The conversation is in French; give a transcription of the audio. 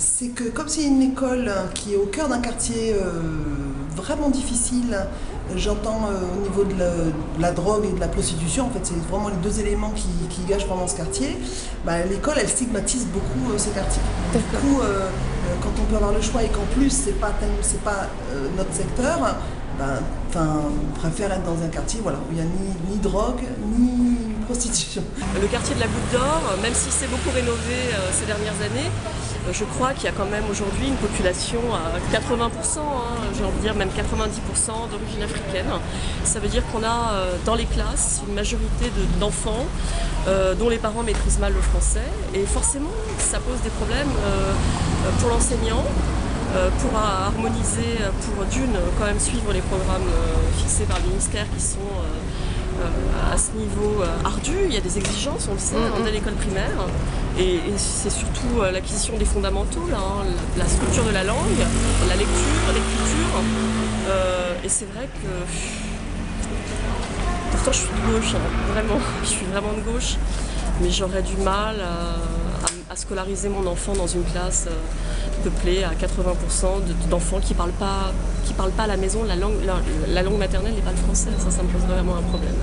c'est que comme c'est une école qui est au cœur d'un quartier vraiment difficile, j'entends au niveau de la drogue et de la prostitution, en fait c'est vraiment les deux éléments qui gâchent vraiment ce quartier, bah, l'école elle stigmatise beaucoup ces quartiers. Du coup, quand on peut avoir le choix et qu'en plus c'est pas notre secteur, ben, on préfère être dans un quartier voilà, où il n'y a ni drogue, ni prostitution. Le quartier de la Goutte d'Or, même si c'est beaucoup rénové ces dernières années, je crois qu'il y a quand même aujourd'hui une population à 80%, j'ai envie de dire même 90% d'origine africaine. Ça veut dire qu'on a dans les classes une majorité d'enfants dont les parents maîtrisent mal le français. Et forcément, ça pose des problèmes pour l'enseignant. Pour harmoniser, pour d'une, quand même suivre les programmes fixés par le ministère qui sont à ce niveau ardu. Il y a des exigences, on le sait, dès l'école primaire. Et c'est surtout l'acquisition des fondamentaux, là, la structure de la langue, la lecture, l'écriture. Et c'est vrai que... Pourtant je suis de gauche, vraiment, je suis vraiment de gauche. Mais j'aurais du mal à scolariser mon enfant dans une classe peuplée à 80% d'enfants qui parlent pas à la maison la langue maternelle n'est pas le français. Ça me pose vraiment un problème.